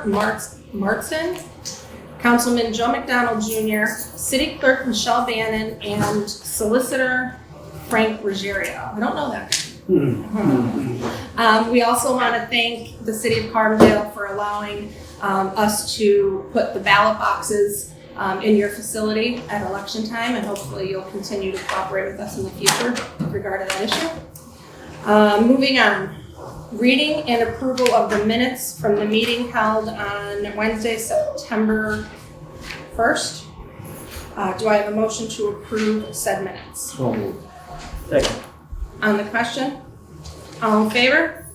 Martson, Councilman Joe McDonald Jr., City Clerk Michelle Bannon, and Solicitor Frank Ruggiero. I don't know that. We also want to thank the City of Carbondale for allowing us to put the ballot boxes in your facility at election time, and hopefully you'll continue to cooperate with us in the future with regard to that issue. Moving on, reading and approval of the minutes from the meeting held on Wednesday, September 1st. Do I have a motion to approve said minutes? So moved. Second. On the question? All in favor?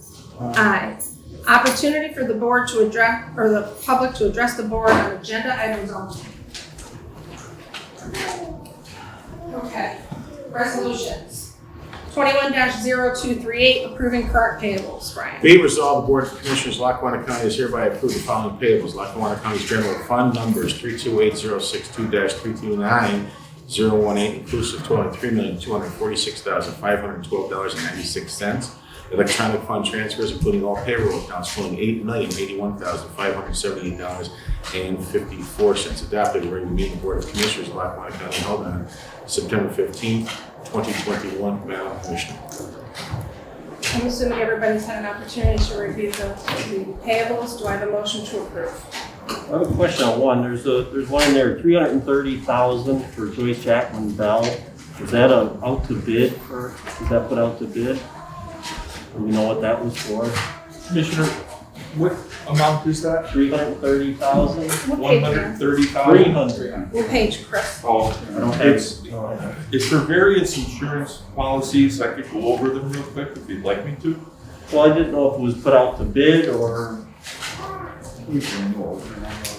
Aye. Opportunity for the board to address, or the public to address the board on agenda items only. Okay. Resolutions. 21-0238, approving current payables. Brian. Be resolved, the Board of Commissioners of Lackawanna County is hereby approved the following payables. Lackawanna County's general fund numbers 328-062-339-018, inclusive totaling $3,246,512.96. Electronic fund transfers, including all payroll accounts, totaling $8,081,570.54. Adopted during the meeting of the Board of Commissioners of Lackawanna County held on September 15th, 2021. Madam Commissioner. I'm assuming everybody's had an opportunity to review the payables. Do I have a motion to approve? I have a question on one. There's one in there, $330,000 for Joyce Jackman Bell. Is that out to bid, or is that put out to bid? Do we know what that was for? Commissioner, what amount is that? $330,000. What page? 130,000. 300. What page, Chris? Oh, I don't have it's for various insurance policies. I could go over them real quick if you'd like me to. Well, I didn't know if it was put out to bid or a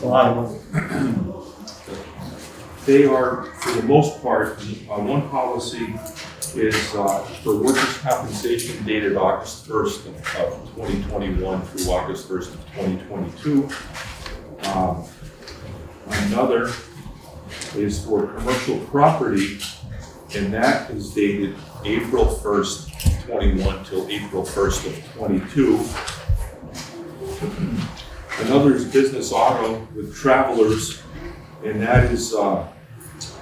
lot of them. They are, for the most part, one policy is for workers' compensation dated August 1st of 2021 through August 1st of 2022. Another is for commercial property, and that is dated April 1st, 21 till April 1st of 22. Another is business auto with Travelers, and that is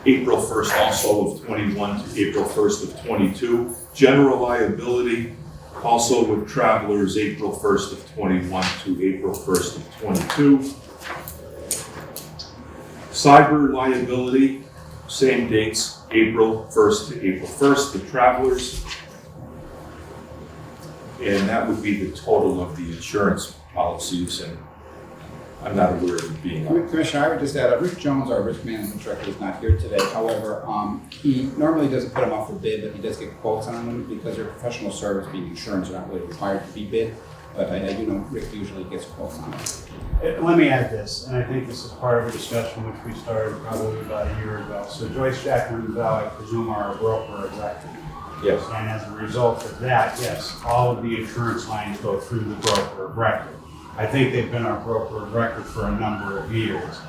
April 1st also of 21 to April 1st of 22. General liability also with Travelers, April 1st of 21 to April 1st of 22. Cyber liability, same dates, April 1st to April 1st with Travelers. And that would be the total of the insurance policies, and I'm not aware of it being on. Commissioner, I would just add, Rick Jones, our risk management director, is not here today. However, he normally doesn't put them out for bid, but he does get quotes on them because they're professional service, being insurance, are not really required to be bid. But I do know Rick usually gets quotes on it. Let me add this, and I think this is part of a discussion which we started probably about a year ago. So Joyce Jackman Bell, I presume, are a broker of record. Yes. And as a result of that, yes, all of the insurance lines go through the broker of record. I think they've been our broker of record for a number of years.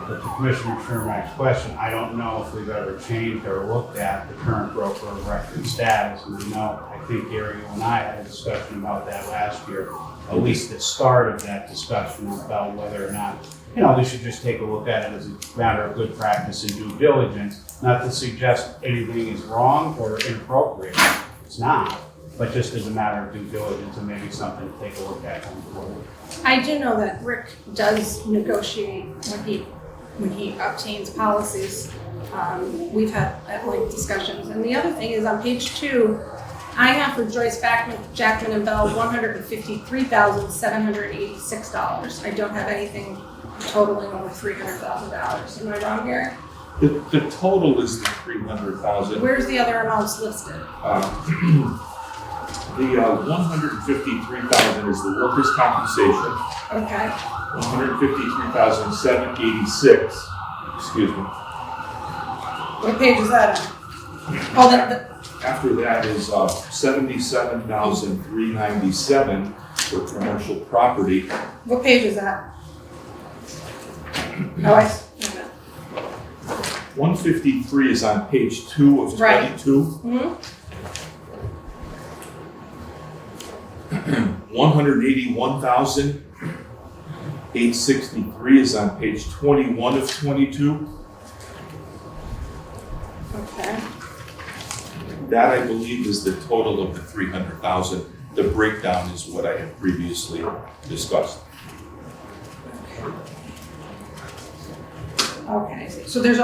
But to Commissioner Shermack's question, I don't know if we've ever changed or looked at the current broker of record status. And I think Gary and I had a discussion about that last year, at least the start of that discussion about whether or not, we should just take a look at it as a matter of good practice and due diligence, not to suggest anything is wrong or inappropriate. It's not, but just as a matter of due diligence and maybe something to take a look at going forward. I do know that Rick does negotiate when he obtains policies. We've had lengthy discussions. And the other thing is on page 2, I have for Joyce Jackman and Bell $153,786. I don't have anything totaling over $300,000. Am I wrong, Gary? The total is the $300,000. Where's the other amounts listed? The $153,000 is the workers' compensation. Okay. $153,786. Excuse me. What page is that on? After that is $77,397 for commercial property. What page is that? Oh, I see. 153 is on page 2 of 22. Right. Mm-hmm. 181,000 863 is on page 21 of 22. Okay. That, I believe, is the total of the 300,000. The breakdown is what I had previously discussed. Okay, so there's,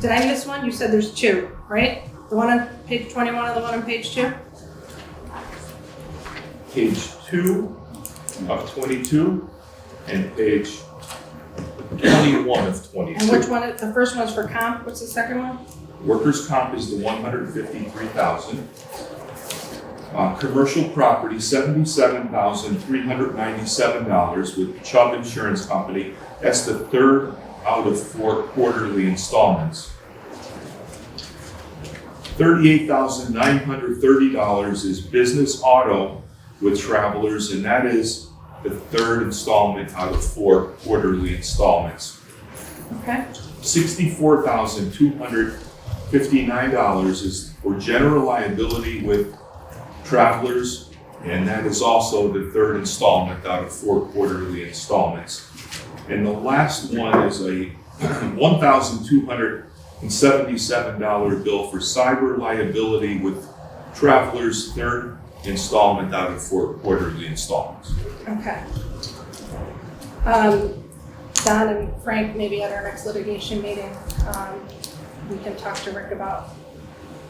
did I miss one? You said there's two, right? The one on page 21 and the one on page 2? Page 2 of 22 and page 21 of 22. And which one, the first one's for comp, what's the second one? Workers' comp is the 153,000. Commercial property, $77,397 with Chubb Insurance Company. That's the third out of 4 quarterly installments. $38,930 is business auto with Travelers, and that is the third installment out of 4 quarterly installments. Okay. $64,259 is for general liability with Travelers, and that is also the third installment out of 4 quarterly installments. And the last one is a $1,277 bill for cyber liability with Travelers, third installment out of 4 quarterly installments. Okay. Don and Frank, maybe at our next litigation meeting, we can talk to Rick about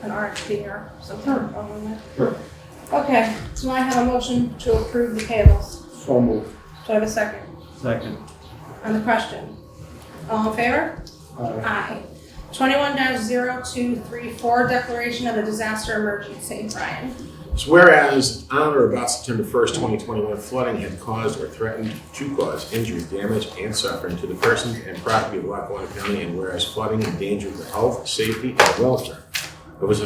an RFP or something along that. Sure. Okay, so I have a motion to approve the payables. So moved. Do I have a second? Second. On the question? All in favor? Aye. 21-0234, declaration of a disaster emergency. Brian? So whereas on or about September 1st, 2021, flooding had caused or threatened to cause injury, damage, and suffering to the persons and property of Lackawanna County, and whereas flooding endangered the health, safety, and welfare of a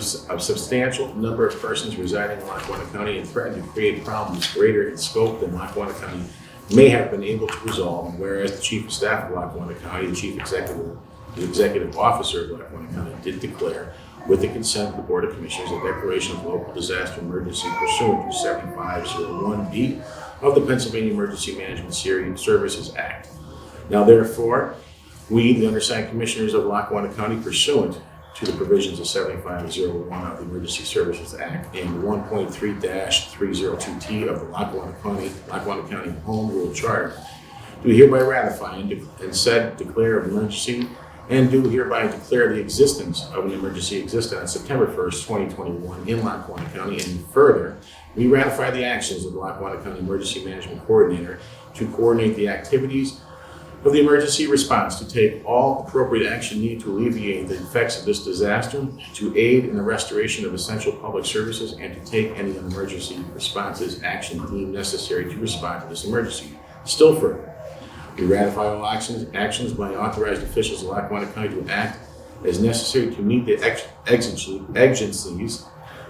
substantial number of persons residing in Lackawanna County and threatened to create problems greater in scope than Lackawanna County may have been able to resolve, and whereas the Chief of Staff of Lackawanna County, the Executive Officer of Lackawanna County did declare, with the consent of the Board of Commissioners, a declaration of local disaster emergency pursuant to 7501B of the Pennsylvania Emergency Management Services Act. Now therefore, we, the undersigned Commissioners of Lackawanna County, pursuant to the provisions of 7501 of the Emergency Services Act and 1.3-302T of the Lackawanna County Home Rule Charter, do hereby ratify and said declare of emergency, and do hereby declare the existence of an emergency existed on September 1st, 2021 in Lackawanna County, and further, we ratify the actions of the Lackawanna County Emergency Management Coordinator to coordinate the activities of the emergency response, to take all appropriate action needed to alleviate the effects of this disaster, to aid in the restoration of essential public services, and to take any emergency responses action deemed necessary to respond to this emergency. Still further, we ratify all actions by authorized officials of Lackawanna County to act as necessary to meet the exigencies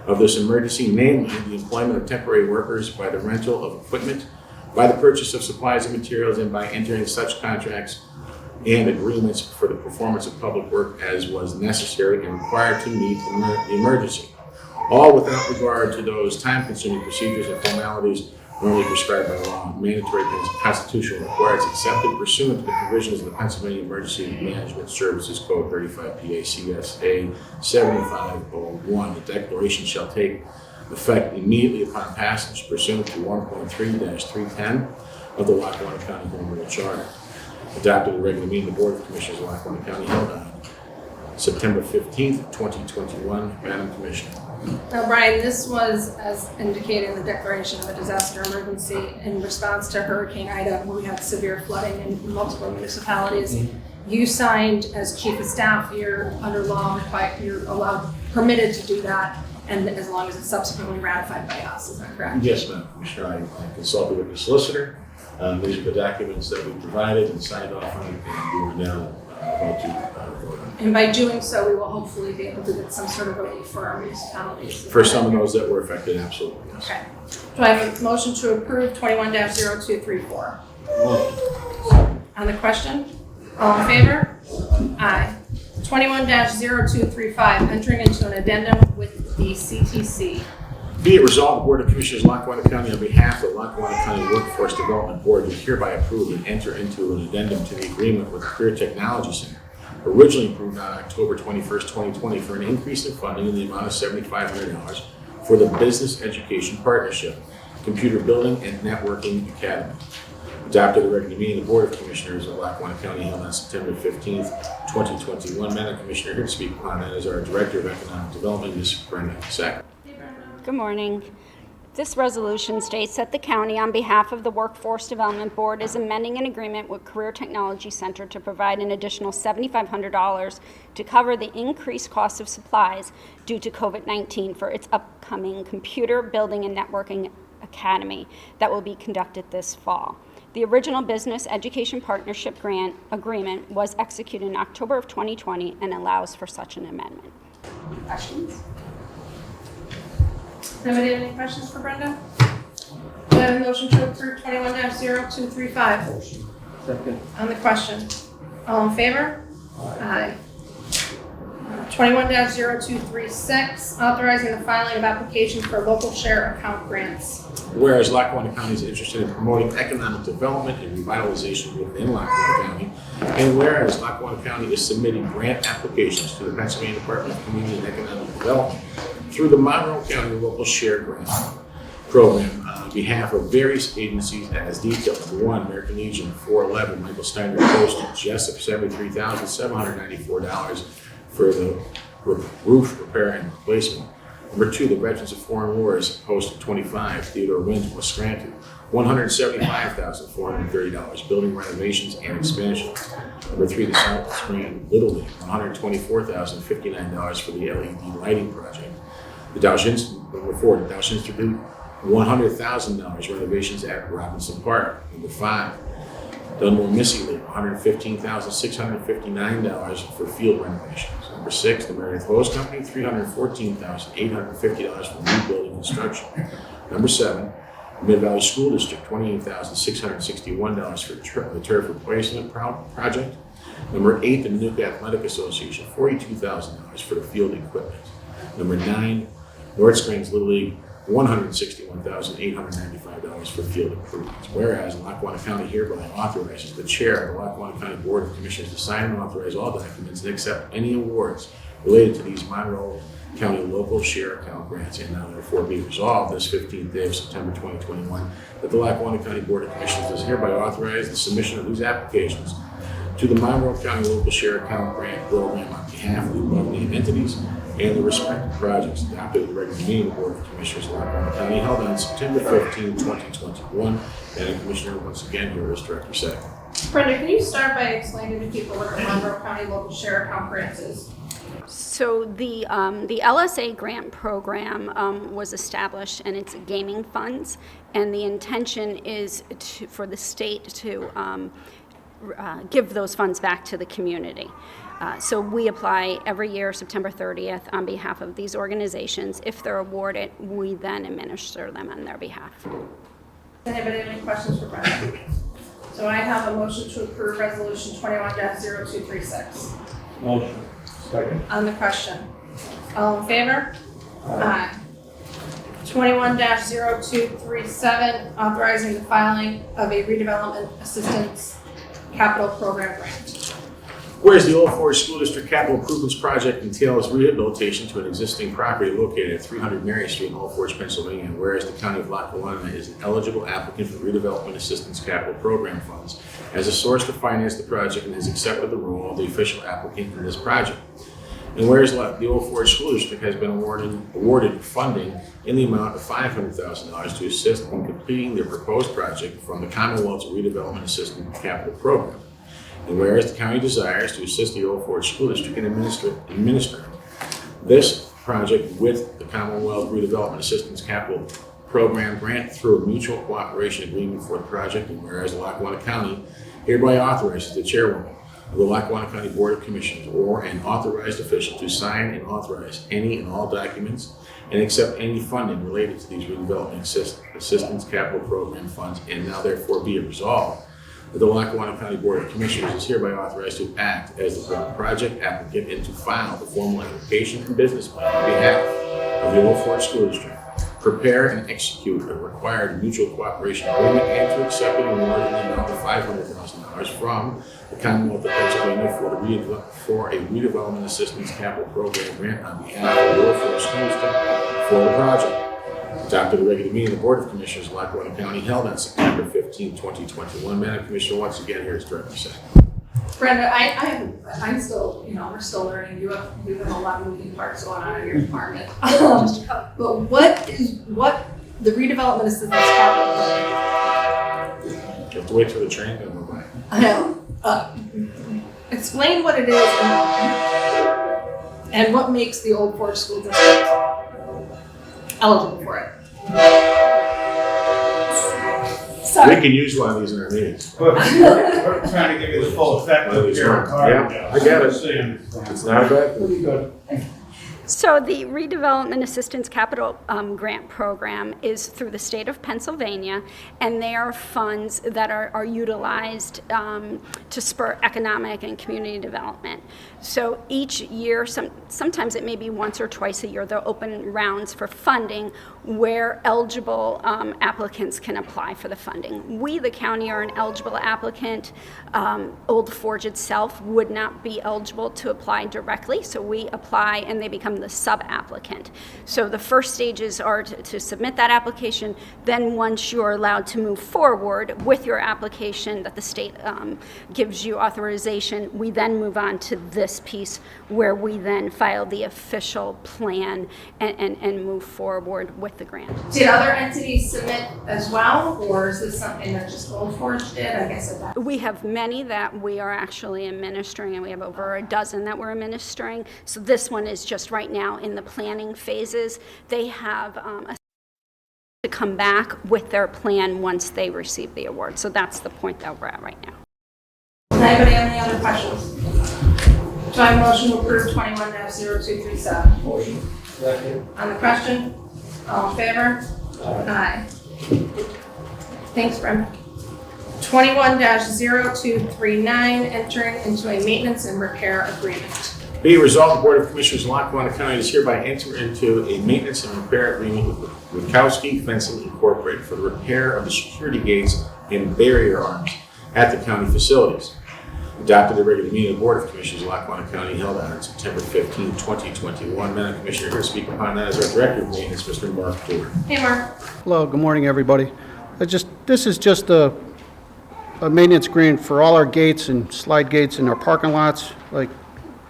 of this emergency, namely the employment of temporary workers, by the rental of equipment, by the purchase of supplies and materials, and by entering such contracts and agreements for the performance of public work as was necessary and required to meet the emergency. All without regard to those time-consuming procedures and formalities normally prescribed by law, mandatory constitutional requirements accepted pursuant to the provisions of the Pennsylvania Emergency Management Services Code 35 PA-CSA 7501. The declaration shall take effect immediately upon passage pursuant to 1.3-310 of the Lackawanna County Home Rule Charter. Adopted at a regular meeting of the Board of Commissioners of Lackawanna County held on September 15th, 2021. Madam Commissioner. Now, Brian, this was, as indicated in the declaration of a disaster emergency in response to Hurricane Ida, where we had severe flooding in multiple municipalities. You signed as Chief of Staff, you're under law, you're permitted to do that, and as long as it's subsequently ratified by us, is that correct? Yes, Madam Commissioner. I consulted with the solicitor. These are the documents that we provided and signed off on, and we are now about to vote on. And by doing so, we will hopefully be able to get some sort of relief for our municipalities. For some of those that were affected, absolutely, yes. Okay. Do I have a motion to approve 21-0234? On the question? All in favor? Aye. 21-0235, entering into an addendum with the CTC. Be it resolved, the Board of Commissioners of Lackawanna County, on behalf of the Lackawanna County Workforce Development Board, do hereby approve and enter into an addendum to the agreement with the Career Technology Center, originally approved on October 21st, 2020, for an increase in funding in the amount of $7,500 for the Business Education Partnership, Computer Building and Networking Academy. Adopted at the regular meeting of the Board of Commissioners of Lackawanna County held on September 15th, 2021. Madam Commissioner, here to speak upon that is our Director of Economic Development, Ms. Brenda Sack. Good morning. This resolution states that the county, on behalf of the Workforce Development Board, is amending an agreement with Career Technology Center to provide an additional $7,500 to cover the increased cost of supplies due to COVID-19 for its upcoming Computer Building and Networking Academy that will be conducted this fall. The original Business Education Partnership Grant Agreement was executed in October of 2020 and allows for such an amendment. Questions? Anybody have any questions for Brenda? Do I have a motion to approve 21-0235? Second. On the question. All in favor? Aye. 21-0236, authorizing the filing of applications for local share account grants. Whereas Lackawanna County is interested in promoting economic development and revitalization within Lackawanna County, and whereas Lackawanna County is submitting grant applications to the Pennsylvania Department of Community and Economic Development through the Monroe County Local Share Grant Program on behalf of various agencies as detailed. Number one, American Legion 411, Michael Steiner Post, Jessup, $73,794 for the roof repair and replacement. Number two, the Veterans of Foreign Wars, Post 25, Theodore Wins, West Scranton, $175,430, building renovations and expansion. Number three, the South Scranton Little League, $124,059 for the LED lighting project. Number four, the Dow Institute, $100,000 renovations at Robinson Park. Number five, Dunmore Missy League, $115,659 for field renovations. Number six, the Meredith Hose Company, $314,850 for new building construction. Number seven, the Mid-Valley School District, $28,661 for the turf replacement project. Number eight, the Manuka Athletic Association, $42,000 for the field equipment. Number nine, North Springs Little League, $161,895 for field improvements. Whereas Lackawanna County hereby authorizes the chair of the Lackawanna County Board of Commissioners to sign and authorize all documents and accept any awards related to these Monroe County local share account grants. And now therefore be resolved this 15th day of September 2021 that the Lackawanna County Board of Commissioners does hereby authorize the submission of these applications to the Monroe County Local Share Account Grant Program on behalf of the above-named entities and the respective projects adopted at the regular meeting of the Board of Commissioners of Lackawanna County held on September 15, 2021. And Commissioner, once again, here is Director Sack. Brenda, can you start by explaining to people what the Monroe County Local Share Account Grants is? So the LSA grant program was established, and it's gaming funds, and the intention is for the state to give those funds back to the community. So we apply every year, September 30th, on behalf of these organizations. If they're awarded, we then administer them on their behalf. Does anybody have any questions for Brenda? So I have a motion to approve resolution 21-0236. Motion. Second. On the question. All in favor? Aye. 21-0237, authorizing the filing of a redevelopment assistance capital program grant. Whereas the Old Forest School District Capital Improvements Project entails rehabilitation to an existing property located at 300 Mary Street in Old Forest, Pennsylvania, and whereas the County of Lackawanna is an eligible applicant for redevelopment assistance capital program funds as a source to finance the project and has accepted the role of the official applicant in this project. And whereas the Old Forest School District has been awarded funding in the amount of $500,000 to assist in completing their proposed project from the Commonwealth's Redevelopment Assistance Capital Program. And whereas the county desires to assist the Old Forest School District in administering this project with the Commonwealth Redevelopment Assistance Capital Program grant through a mutual cooperation agreement for the project, and whereas the Lackawanna County hereby authorizes the chairwoman of the Lackawanna County Board of Commissioners or an authorized official to sign and authorize any and all documents and accept any funding related to these redevelopment assistance capital program funds, and now therefore be it resolved that the Lackawanna County Board of Commissioners is hereby authorized to act as the project applicant and to file the formal application and business plan on behalf of the Old Forest School District prepare and execute a required mutual cooperation agreement and to accept an award in the amount of $500,000 from the Commonwealth of Pennsylvania for a redevelopment assistance capital program grant on behalf of the Workforce School District for the project. Adopted a regular meeting of the Board of Commissioners of Lackawanna County held on September 15, 2021. Madam Commissioner, once again, here is Director Sack. Brenda, I'm still, we're still learning. You have a lot of moving parts going on in your department. But what the redevelopment assistance capital? You have to wait till the train goes by. I know. Explain what it is and what makes the Old Forge School District eligible for it. Sorry. We can use one of these in our meetings. We're trying to give you the full effect of your card. Yeah, I get it. It's not a bad thing. So the Redevelopment Assistance Capital Grant Program is through the state of Pennsylvania, and they are funds that are utilized to spur economic and community development. So each year, sometimes it may be once or twice a year, they'll open rounds for funding where eligible applicants can apply for the funding. We, the county, are an eligible applicant. Old Forge itself would not be eligible to apply directly, so we apply and they become the sub-applicant. So the first stages are to submit that application. Then once you're allowed to move forward with your application that the state gives you authorization, we then move on to this piece where we then file the official plan and move forward with the grant. Did other entities submit as well, or is this something that just Old Forge did? I guess that. We have many that we are actually administering, and we have over a dozen that we're administering. So this one is just right now in the planning phases. They have to come back with their plan once they receive the award. So that's the point that we're at right now. Does anybody have any other questions? Do I have a motion to approve 21-0237? Motion. Second. On the question? All in favor? Aye. Thanks, Brenda. 21-0239, entering into a maintenance and repair agreement. Be it resolved, the Board of Commissioners of Lackawanna County does hereby enter into a maintenance and repair agreement with Witkowski Fencing Incorporated for the repair of the security gates and barrier arms at the county facilities. Adopted the regular meeting of the Board of Commissioners of Lackawanna County held on September 15, 2021. Madam Commissioner, here to speak upon that is our Director of Maintenance, Mr. Mark Stewart. Hey, Mark. Hello, good morning, everybody. This is just a maintenance agreement for all our gates and slide gates in our parking lots. Like,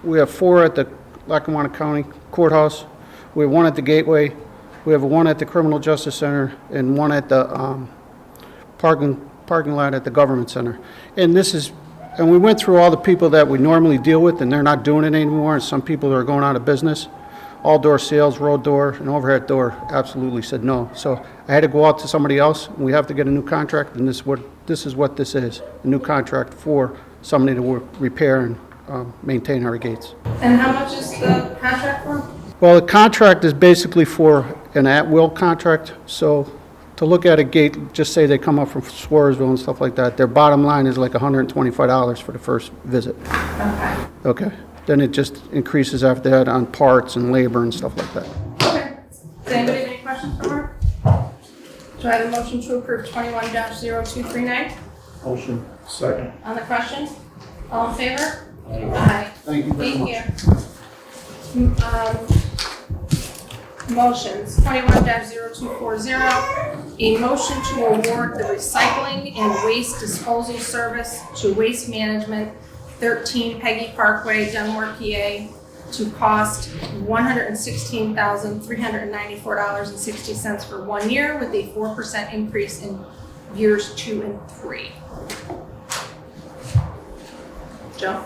we have 4 at the Lackawanna County Courthouse. We have 1 at the Gateway. We have 1 at the Criminal Justice Center and 1 at the parking lot at the Government Center. And we went through all the people that we normally deal with, and they're not doing it anymore, and some people are going out of business. All door sales, road door, and overhead door absolutely said no. So I had to go out to somebody else. We have to get a new contract, and this is what this is, a new contract for somebody to repair and maintain our gates. And how much is the contract for? Well, the contract is basically for an at-will contract. So to look at a gate, just say they come up from Swarsville and stuff like that, their bottom line is like $125 for the first visit. Okay. Okay. Then it just increases after that on parts and labor and stuff like that. Okay. Does anybody have any questions for Mark? Do I have a motion to approve 21-0239? Motion. Second. On the question? All in favor? Aye. Thank you very much. Thank you. Motions, 21-0240, a motion to award the recycling and waste disposal service to Waste Management, 13 Peggy Parkway, Dunmore, PA, to cost $116,394.60 for 1 year, with a 4% increase in years 2 and 3. Joe?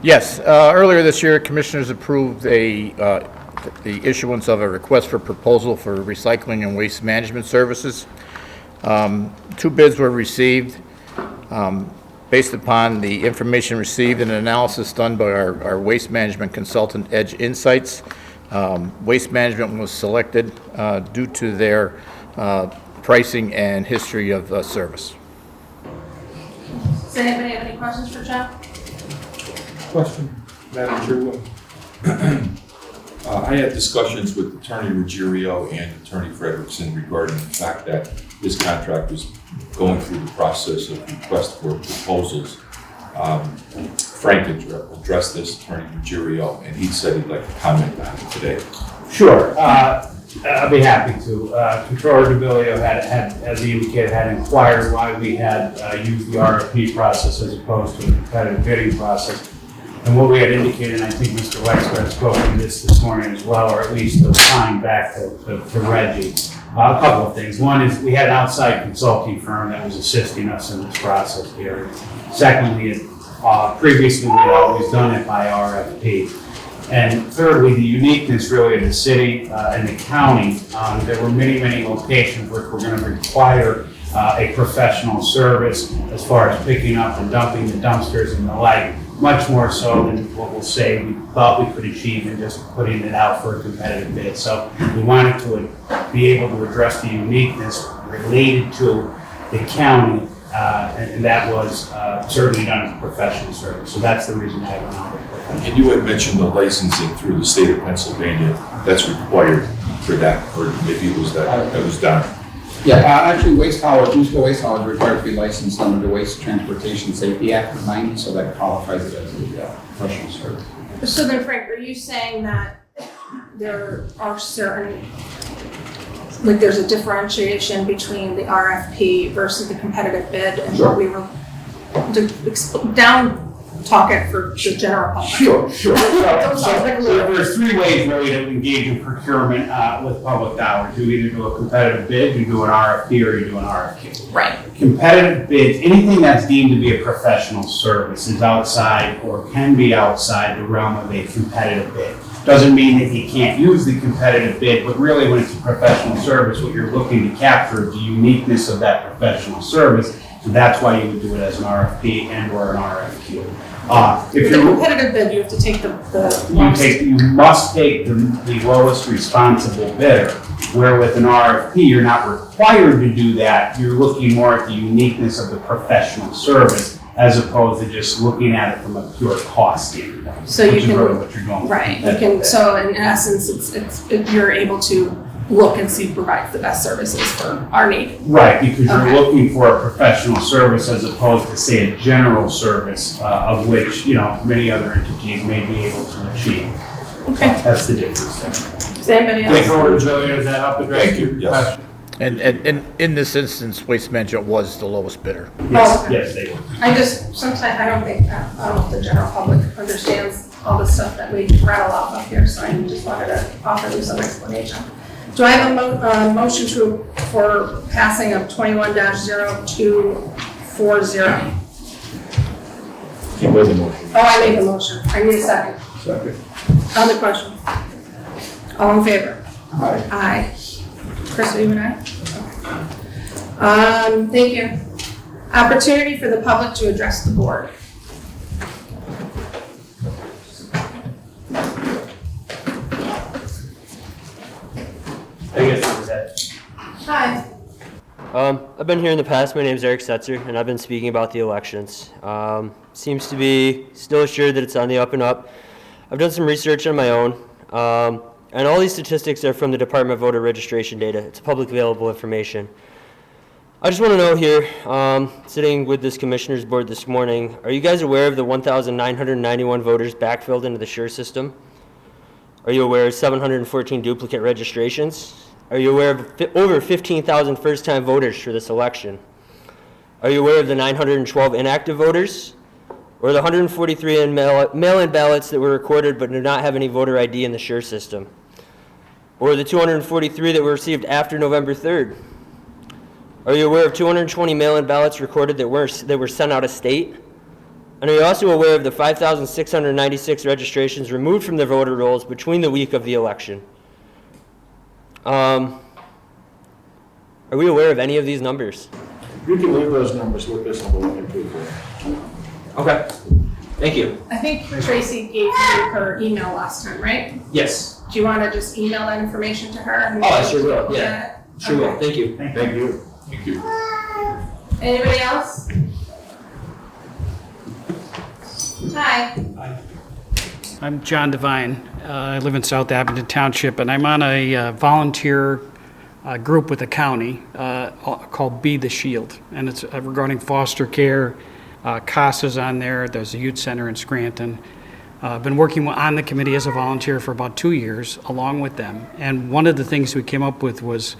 Yes, earlier this year, Commissioners approved the issuance of a request for proposal for recycling and waste management services. 2 bids were received. Based upon the information received and analysis done by our waste management consultant, Edge Insights, Waste Management was selected due to their pricing and history of service. Does anybody have any questions for Joe? Question, Madam Chairwoman. I had discussions with Attorney Ruggiero and Attorney Frederickson regarding the fact that this contract was going through the process of request for proposals. Frank addressed this, Attorney Ruggiero, and he said he'd like to comment on it today. Sure, I'll be happy to. Controller DeBillio had, as he indicated, had inquired why we had used the RFP process as opposed to a competitive bidding process. And what we had indicated, and I think Mr. Wexler had spoken to this morning as well, or at least the time back to Reggie. A couple of things. One is we had an outside consulting firm that was assisting us in this process here. Secondly, previously we had always done it by RFP. And thirdly, the uniqueness really of the city and the county. There were many, many locations where we're going to require a professional service as far as picking up and dumping the dumpsters and the like, much more so than what we'll say we thought we could achieve in just putting it out for a competitive bid. So we wanted to be able to address the uniqueness related to the county, and that was certainly done as a professional service. So that's the reason I went out with professional. And you had mentioned the licensing through the state of Pennsylvania, that's required for that, or maybe it was that was done. Yeah, actually, waste haulers, municipal waste haulers are required to be licensed under the Waste Transportation Safety Act of 90, so that qualifies it as a professional service. So then, Frank, are you saying that there are certain, like there's a differentiation between the RFP versus the competitive bid and Sure. what we were talk it for the general public? Sure. So there's three ways really to engage in procurement with public dollars. You either do a competitive bid, you do an RFP, or you do an RFQ. Right. Competitive bids, anything that's deemed to be a professional service is outside or can be outside the realm of a competitive bid. Doesn't mean that you can't use the competitive bid, but really when it's a professional service, what you're looking to capture is the uniqueness of that professional service. So that's why you would do it as an RFP and or an RFQ. If you're a competitive bid, you have to take you must take the lowest responsible bidder. Where with an RFP, you're not required to do that. You're looking more at the uniqueness of the professional service as opposed to just looking at it from a pure cost standpoint. So you can, really what you're going right? You can. So in essence, it's you're able to look and see who provides the best services for our need. Right, because you're looking for a professional service as opposed to, say, a general service of which, many other entities may be able to achieve. Okay. That's the difference there. Does anybody else? Does that help address? Thank you, yes. And in this instance, Waste Management was the lowest bidder. Yes, okay. yes, they will. Sometimes I don't know if the general public understands all the stuff that we rattle off up here, so I just wanted to offer them some explanation. Do I have a motion for passing of 21-0240? You made the motion. Oh, I made the motion. I need a second. Second. On the question. All in favor? Aye. Aye. Chris, are you an aye? Thank you. Opportunity for the public to address the board. I guess that. Hi. I've been here in the past. My name is Eric Setzer, and I've been speaking about the elections. Seems to be still assured that it's on the up and up. I've done some research on my own, and all these statistics are from the Department of Voter Registration data. It's publicly available information. I just want to know here, sitting with this commissioner's board this morning, are you guys aware of the 1,991 voters backfilled into the SURE system? Are you aware of 714 duplicate registrations? Are you aware of over 15,000 first-time voters for this election? Are you aware of the 912 inactive voters? Or the 143 mail-in ballots that were recorded but do not have any voter ID in the SURE system? Or the 243 that were received after November 3rd? Are you aware of 220 mail-in ballots recorded that were sent out of state? And are you also aware of the 5,696 registrations removed from the voter rolls between the week of the election? Are we aware of any of these numbers? You can leave those numbers with us and we'll look into it. Okay. Thank you. I think Tracy gave you her email last time, right? Yes. Do you want to just email that information to her? Oh, I sure will, yeah. Sure will. Thank you. Thank you. Thank you. Anybody else? Hi. I'm John Devine. I live in South Abington Township, and I'm on a volunteer group with the county called Be the Shield, and it's regarding foster care. CASA's on there. There's a youth center in Scranton. I've been working on the committee as a volunteer for about 2 years, along with them. And one of the things we came up with was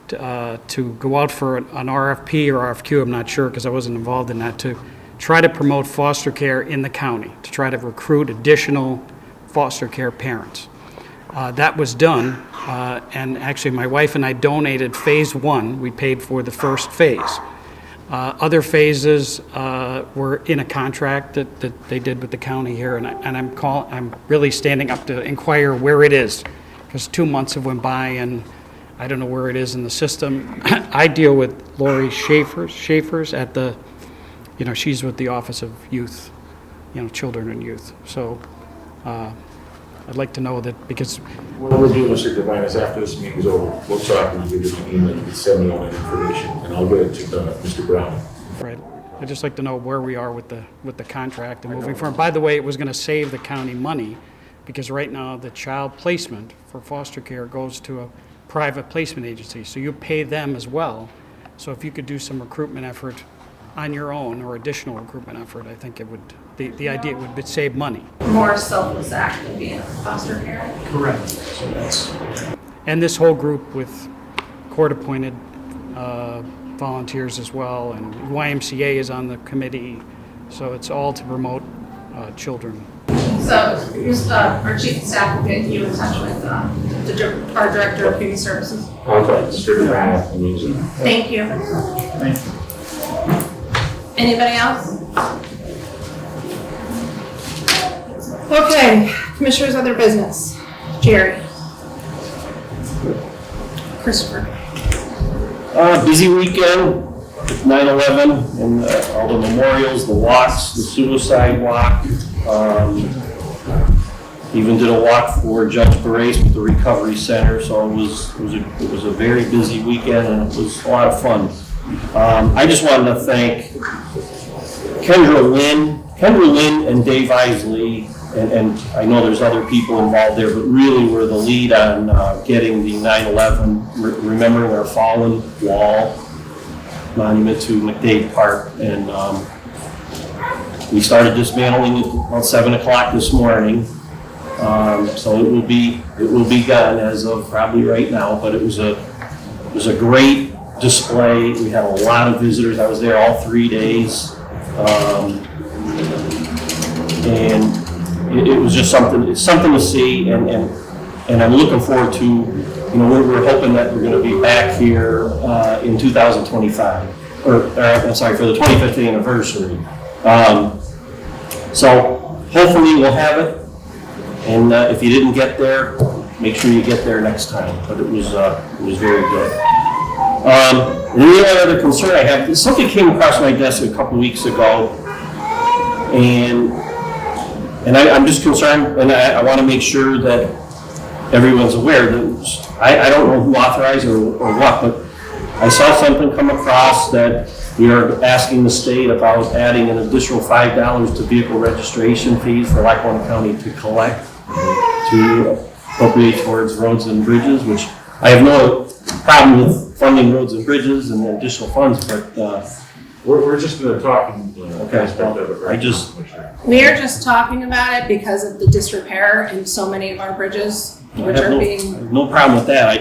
to go out for an RFP or RFQ, I'm not sure because I wasn't involved in that, to try to promote foster care in the county, to try to recruit additional foster care parents. That was done, and actually my wife and I donated phase 1. We paid for the first phase. Other phases were in a contract that they did with the county here, and I'm really standing up to inquire where it is, because 2 months have went by and I don't know where it is in the system. I deal with Lori Schaefer's at the, she's with the Office of Youth, Children and Youth. So I'd like to know that, because What we'll do, Mr. Devine, is after this meeting is over, we'll talk and you give me an email, you can send me all that information, and I'll get it to Mr. Brown. right, I'd just like to know where we are with the contract and moving forward. By the way, it was going to save the county money, because right now the child placement for foster care goes to a private placement agency, so you pay them as well. So if you could do some recruitment effort on your own, or additional recruitment effort, I think it would, the idea would save money. More selfless act than being a foster parent. Correct. So that's. And this whole group with court-appointed volunteers as well, and YMCA is on the committee, so it's all to promote children. So our chief of staff will get you in touch with our director of human services. Okay, Mr. Devine, amazing. Thank you. Thank you. Anybody else? Okay, commissioners, other business. Jerry. Christopher. Busy weekend, 9/11, and all the memorials, the walks, the suicide walk. Even did a walk for Judge Barace with the Recovery Center, so it was a very busy weekend, and it was a lot of fun. I just wanted to thank Kendra Lynn and Dave Isley, and I know there's other people involved there, but really were the lead on getting the 9/11, remembering our fallen wall monument to McDade Park, and we started dismantling it about 7 o'clock this morning. So it will be gone as of probably right now, but it was a great display. We had a lot of visitors. I was there all 3 days. And it was just something to see, and I'm looking forward to, we're hoping that we're going to be back here in 2025, I'm sorry, for the 25th anniversary. So hopefully we'll have it, and if you didn't get there, make sure you get there next time, but it was very good. The only other concern I have, something came across my desk a couple weeks ago, and I'm just concerned, and I want to make sure that everyone's aware that I don't know who authorized or what, but I saw something come across that we are asking the state about adding an additional $5 to vehicle registration fees for Lackawanna County to collect, to appropriate towards roads and bridges, which I have no problem with funding roads and bridges and additional funds, but We're just going to talk aspect of it, right? We are just talking about it because of the disrepair in so many of our bridges, which are being. No problem with that.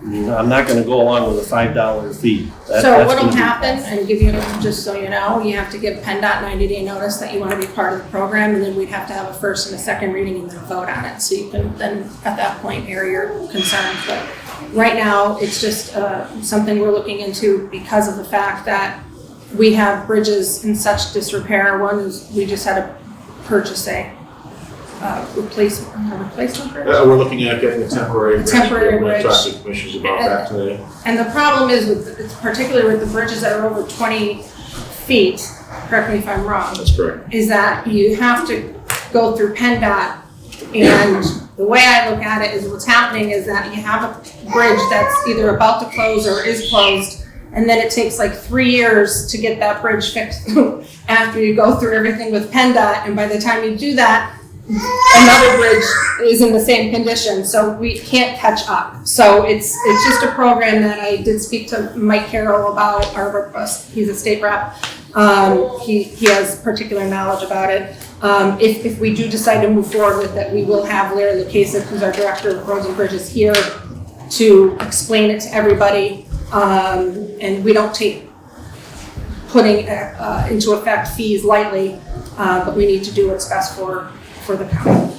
I'm not going to go along with a $5 fee. So what'll happen, and give you, just so you know, you have to give PennDOT 90-day notice that you want to be part of the program, and then we'd have to have a first and a second reading and then a vote on it. So you can then, at that point, air your concerns. But right now, it's just something we're looking into because of the fact that we have bridges in such disrepair. One is, we just had to purchase a replacement bridge. We're looking at getting a temporary bridge. Temporary We're going to talk bridge. to the commissioners about that today. And the problem is, particularly with the bridges that are over 20 feet, correct me if I'm wrong, That's correct. is that you have to go through PennDOT, and the way I look at it is what's happening is that you have a bridge that's either about to close or is closed, and then it takes like 3 years to get that bridge fixed after you go through everything with PennDOT, and by the time you do that, another bridge is in the same condition, so we can't catch up. So it's just a program that I did speak to Mike Carroll about, he's a state rep. He has particular knowledge about it. If we do decide to move forward with it, we will have Larry Lucasic, who's our director of roads and bridges, here to explain it to everybody. And we don't take putting into effect fees lightly, but we need to do what's best for the county.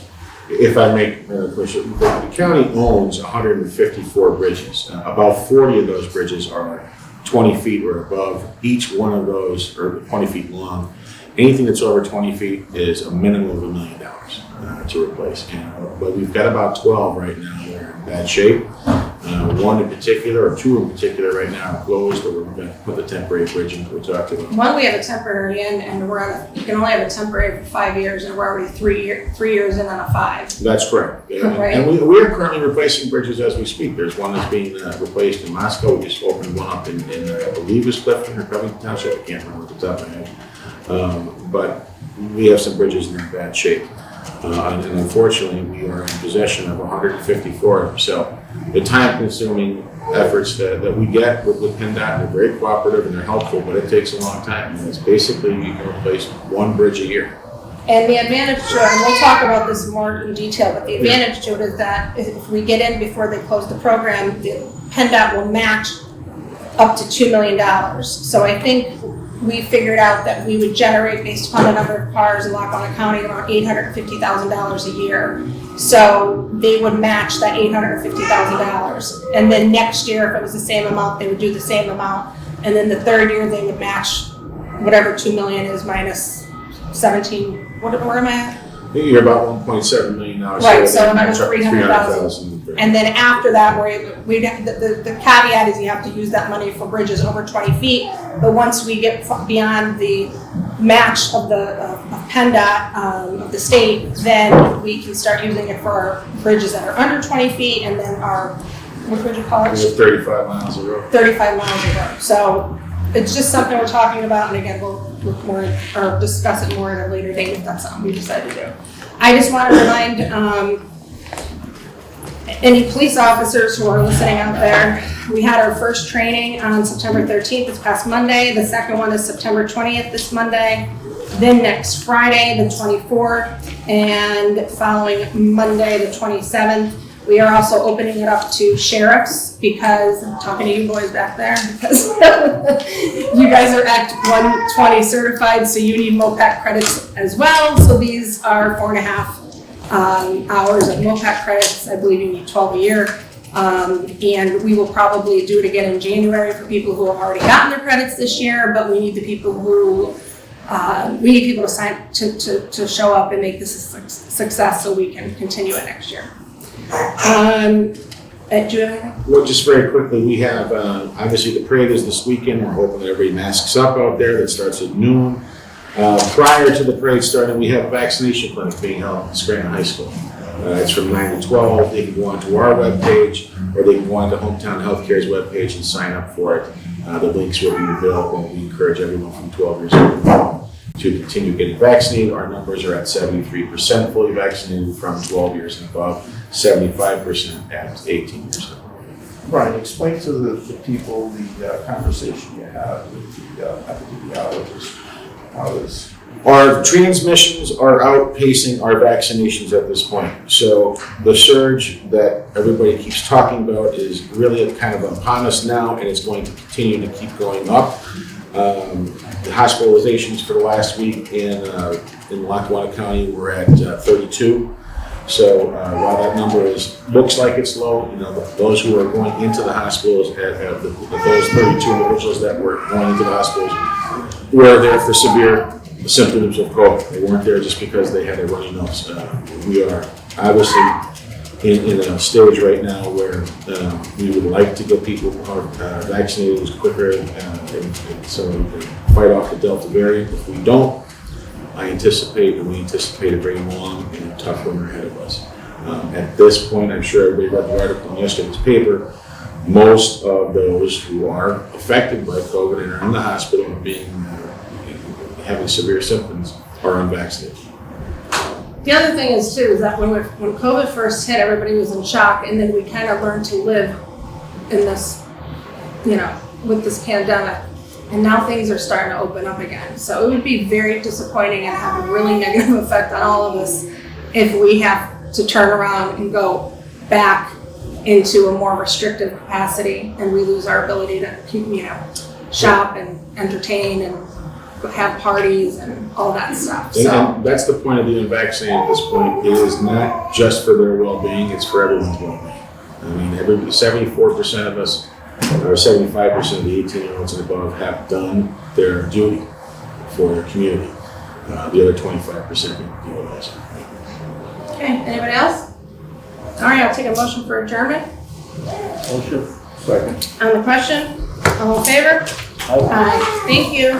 If I make a question, the county owns 154 bridges. About 40 of those bridges are 20 feet or above. Each one of those are 20 feet long. Anything that's over 20 feet is a minimum of $1 million to replace. But we've got about 12 right now that are in bad shape. One in particular, or two in particular right now are closed, but we're going to put the temporary bridge in that we talked about. One we have a temporary in, and you can only have a temporary for 5 years, and we're already 3 years in on a 5. That's correct. Right. And we are currently replacing bridges as we speak. There's one that's being replaced in Moscow. We just opened one up in I believe it's Clifton or Covington Township. I can't remember at the top of my head. But we have some bridges in bad shape. And unfortunately, we are in possession of 154 of them. So the time-consuming efforts that we get with PennDOT, they're very cooperative and they're helpful, but it takes a long time. And it's basically you can replace one bridge a year. And the advantage to it, and we'll talk about this more in detail, but the advantage to it is that if we get in before they close the program, the PennDOT will match up to $2 million. So I think we figured out that we would generate, based upon the number of cars in Lackawanna County, around $850,000 a year. So they would match that $850,000. And then next year, if it was the same amount, they would do the same amount. And then the third year, they would match whatever $2 million is minus 17. Where am I at? You're about $1.7 million. Right, so another 300,000. And then after that, the caveat is you have to use that money for bridges over 20 feet. But once we get beyond the match of PennDOT, of the state, then we can start using it for our bridges that are under 20 feet, and then what would you call it? 35 miles a road. 35 miles a road. So it's just something we're talking about, and again, we'll look more or discuss it more at a later date if that's something we decide to do. I just want to remind any police officers who are listening out there, we had our first training on September 13th, this past Monday. The second one is September 20th, this Monday. Then next Friday, the 24th, and following Monday, the 27th. We are also opening it up to sheriffs, because I'm talking to you boys back there, because you guys are Act 120 certified, so you need MOPAC credits as well. So these are 4.5 hours of MOPAC credits. I believe you need 12 a year. And we will probably do it again in January for people who have already gotten their credits this year, but we need the people who, we need people to sign, to show up and make this a success so we can continue it next year. Do you have anything? Well, just very quickly, we have, obviously the parade is this weekend. We're hoping that everybody masks up out there. That starts at noon. Prior to the parade starting, we have a vaccination clinic being held at Scranton High School. It's from 9 to 12. They can go onto our webpage, or they can go onto Hometown Healthcare's webpage and sign up for it. The links will be available. We encourage everyone from 12 years old to continue getting vaccinated. Our numbers are at 73% fully vaccinated from 12 years and above, 75% at 18 years old. Brian, explain to the people the conversation you had with the epidemiologist. Our transmissions are outpacing our vaccinations at this point. So the surge that everybody keeps talking about is really kind of upon us now, and it's going to continue to keep going up. The hospitalizations for the last week in Lackawanna County were at 32. So while that number looks like it's low, those who are going into the hospitals, those 32 individuals that were going into the hospitals were there for severe symptoms of COVID. They weren't there just because they had a runny nose. We are obviously in a stage right now where we would like to get people vaccinated as quicker, so we can fight off the Delta variant. If we don't, we anticipate a very long and tough winter ahead of us. At this point, I'm sure everybody read the article in yesterday's paper. Most of those who are affected by COVID and are in the hospital and having severe symptoms are unvaccinated. The other thing is too, is that when COVID first hit, everybody was in shock, and then we kind of learned to live in this, with this pandemic. And now things are starting to open up again. So it would be very disappointing and have a really negative effect on all of us if we have to turn around and go back into a more restrictive capacity and we lose our ability to, shop and entertain and have parties and all that stuff. And that's the point of the vaccine at this point. It is not just for their well-being, it's for everyone's well-being. I mean, 74% of us, or 75% of the 18-year-olds and above have done their duty for their community. The other 25% can deal with this. Okay, anybody else? All right, I'll take a motion for adjournment. Motion. Second. On the question, all in favor? Aye. Thank you.